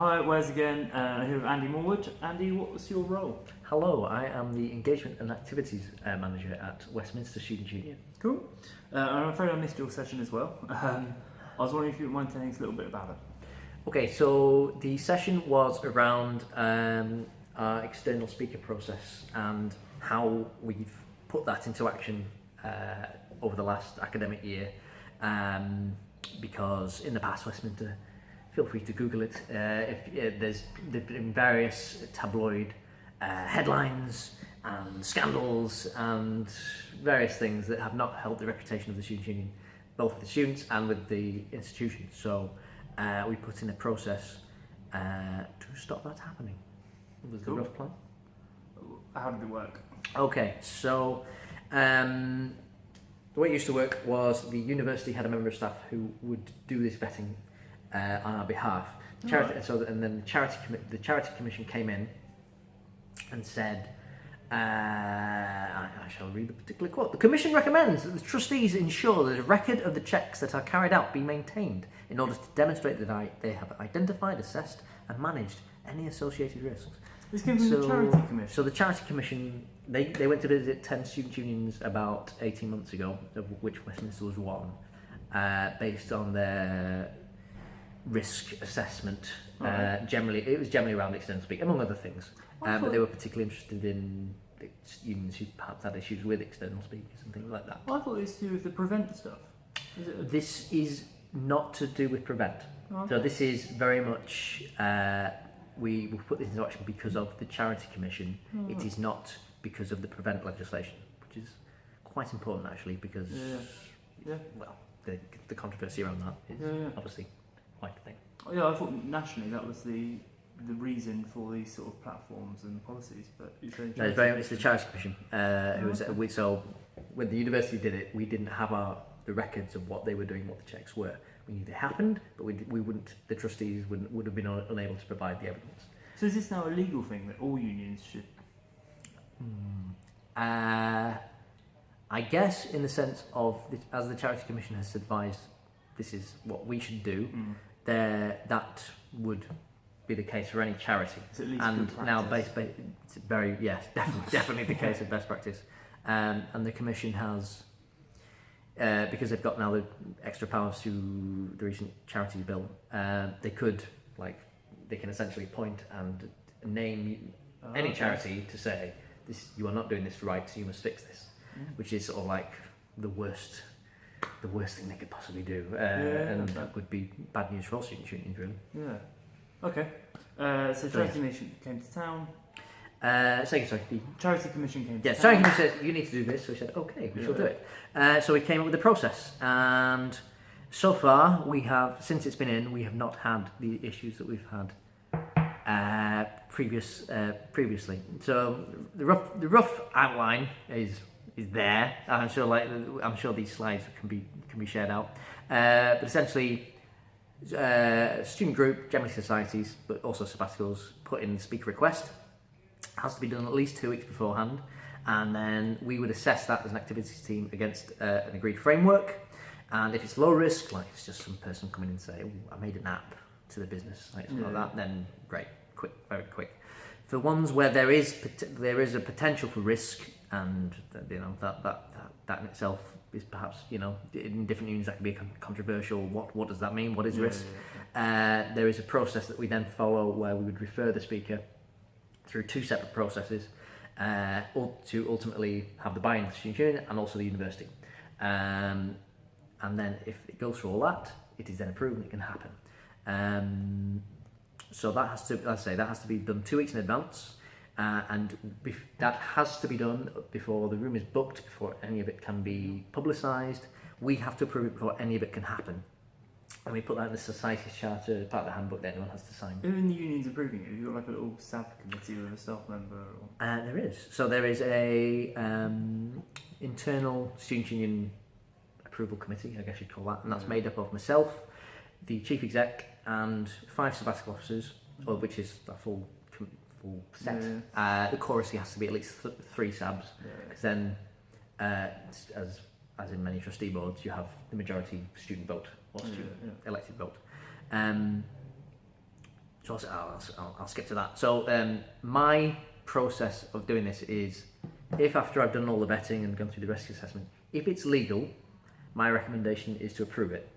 Hi, Wes again. Here with Andy Morwood. Andy, what was your role? Hello, I am the Engagement and Activities Manager at Westminster Student Union. Cool. I'm afraid I missed your session as well. I was wondering if you would mind telling us a little bit about it. Okay, so the session was around our external speaker process and how we've put that into action over the last academic year. Because in the past, Westminster, feel free to Google it. There's been various tabloid headlines and scandals and various things that have not helped the reputation of the Student Union, both with the students and with the institution. So we put in a process to stop that happening. Was the rough plan? How did it work? Okay, so the way it used to work was the university had a member of staff who would do this vetting on our behalf. And then the charity commission came in and said, I shall read the particular quote. The commission recommends that the trustees ensure that a record of the checks that are carried out be maintained in order to demonstrate that they have identified, assessed and managed any associated risks. This came from the charity commission? So the charity commission, they went to visit 10 student unions about 18 months ago, of which Westminster was one, based on their risk assessment. Right. It was generally around external speak, among other things. But they were particularly interested in unions who perhaps had issues with external speakers and things like that. I thought it was to do with the prevent stuff. This is not to do with prevent. Okay. So this is very much, we put this into action because of the charity commission. Oh. It is not because of the prevent legislation, which is quite important actually, because well, the controversy around that is obviously quite a thing. Oh, yeah, I thought nationally that was the reason for these sort of platforms and policies, but it's the charity commission so when the university did it, we didn't have the records of what they were doing, what the checks were. We knew they happened, but we wouldn't. The trustees would have been unable to provide the evidence. So is this now a legal thing that all unions should? I guess in the sense of as the charity commission has advised, this is what we should do. That would be the case for any charity. It's at least and good now it's very definitely the case of best practice. And the commission has. Because they've got now the extra powers through the recent charities bill, they can essentially point and name any charity to say, "This, you are not doing this right, so you must fix this," which is sort of like the worst thing they could possibly do, and that would be bad news for all student unions, really. Yeah. Okay. So charity commission came to town. Sorry. The charity commission came to town. Charity commission said, "You need to do this," so we said, "Okay, we shall do it." So we came up with the process, and so far since it's been in, we have not had the issues that we've had previously. So the rough outline is there. I'm sure these slides can be shared out. But essentially, student group, generally societies, but also sabbaticals, put in speaker request. Has to be done at least 2 weeks beforehand, and then we would assess that as an activities team against an agreed framework. And if it's low risk, like it's just some person coming in and say, "I made an app to the business," like that, then great, very quick. For ones where there is a potential for risk, and that in itself is perhaps in different unions that can be controversial. What does that mean? What is risk? There is a process that we then follow where we would refer the speaker through 2 separate processes to ultimately have the buy-in of the student union and also the university. And then if it goes through all that, it is then approved and it can happen. So that has to be done 2 weeks in advance, and that has to be done before the room is booked, before any of it can be publicised. We have to approve it before any of it can happen. And we put that in the society's charter, part of the handbook that anyone has to sign. Who in the union's approving it? Have you got like a little SAB committee with a staff member? Or? There is. So there is a internal student union approval committee, I guess you'd call that, and that's made up of myself, the chief exec, and 5 sabbatical officers, which is a full set. The chorus has to be at least 3 sabs, because then, as in many trustee boards, you have the majority student vote or student elected vote. So I'll skip to that. So my process of doing this is, if after I've done all the vetting and gone through the risk assessment, if it's legal, my recommendation is to approve it,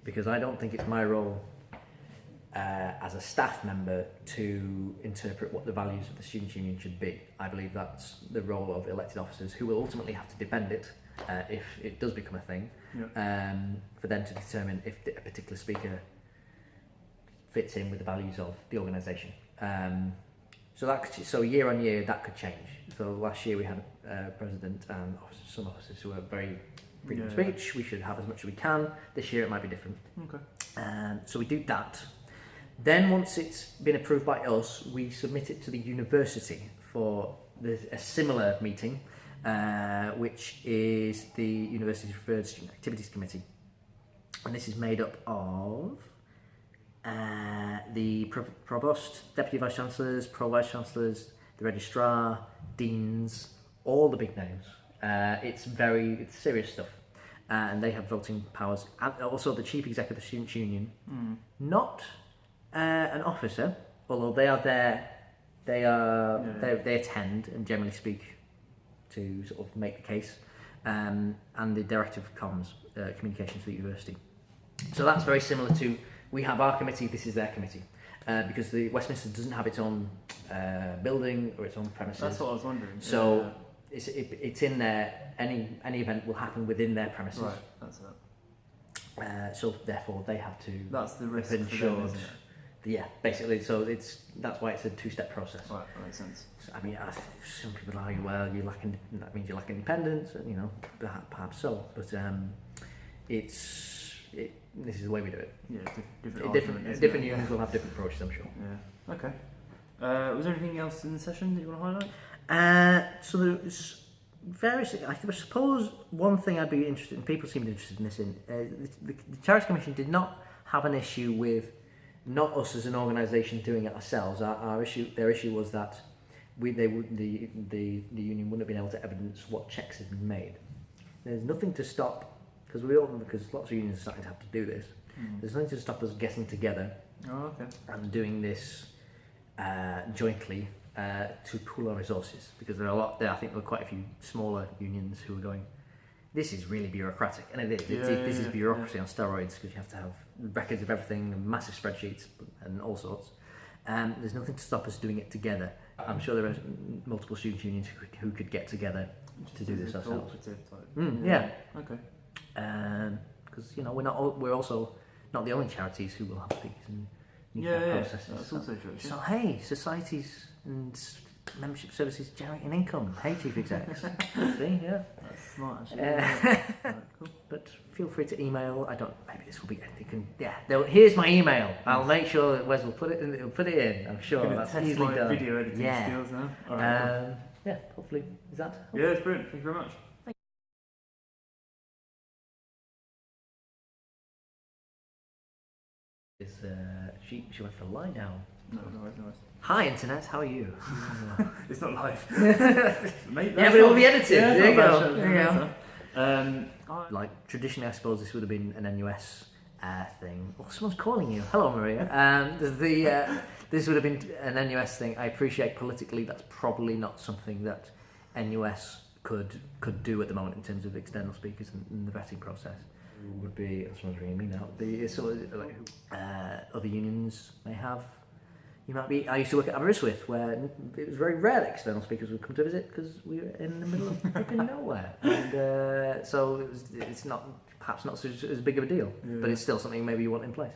because I don't think it's my role as a staff member to interpret what the values of the students' union should be. I believe that's the role of elected officers, who will ultimately have to defend it if it does become a thing, for them to determine if a particular speaker fits in with the values of the organisation. So year on year that could change. So last year we had a president and some officers who were very freedom of speech. We should have as much as we can. This year it might be different. Okay. So we do that. Then once it's been approved by us, we submit it to the university for a similar meeting, which is the University's Referred Student Activities Committee. And this is made up of the provost, deputy vice-chancellors, pro-vice-chancellors, the registrar, deans, all the big names. It's serious stuff. And they have voting powers. And also the chief executive of the Students' Union, not an officer, although they are there. They attend and generally speak to sort of make the case, and the director of comms, communications for the university. So that's very similar to, we have our committee, this is their committee, because the Westminster doesn't have its own building or its own premises. That's what I was wondering. So it's in there. Any event will happen within their premises. Right, that's it. So therefore they have to. That's the risk ensure for them, isn't it? Yeah, basically. So that's why it's a two-step process. Right, that makes sense. So, I mean, some people argue, well, that means you lack independence, and perhaps so. But this is the way we do it. Yeah, different unions will have different approaches, I'm sure. Yeah. Okay. Was there anything else in the session that you want to highlight? So there's various. I suppose one thing I'd be interested in. People seemed interested in this. The Charities Commission did not have an issue with not us as an organisation doing it ourselves. Their issue was that the union wouldn't have been able to evidence what checks had been made. There's nothing to stop, because lots of unions are starting to have to do this. There's nothing to stop us getting together and doing this jointly to pool our resources, because there are I think there are quite a few smaller unions who are going, this is really bureaucratic, and this is bureaucracy on steroids, because you have to have records of everything and massive spreadsheets and all sorts. There's nothing to stop us doing it together. I'm sure there are multiple student unions who could get together to do this ourselves. Okay. Because we're also not the only charities who will have speakers and processes. That's also true. So hey, societies and membership services generating income. Hey, chief execs. See, yeah. That's smart, actually. Right, cool. But feel free to email. Maybe this will be anything. Here's my email. I'll make sure that Wes will put it in. I'm sure that's easily done. Video editing skills now. All right, cool. Hopefully, is that? Yeah, it's brilliant. Thank you very much. She went for a lie down. No worries. Hi, internet. How are you? It's not live. Mate, but it will be edited. Yeah, there you go. go. Like traditionally, I suppose this would have been an NUS thing. Oh, someone's calling you. Hello, Maria. This would have been an NUS thing. I appreciate politically that's probably not something that NUS could do at the moment in terms of external speakers and the vetting process. Would be, someone's ringing me now. The sort of like other unions may have. You might be. I used to work at Aberystwyth, where it was very rare that external speakers would come to visit because we were in the middle of flipping nowhere, and so it's not perhaps not as big of a deal, but it's still something maybe you want in place.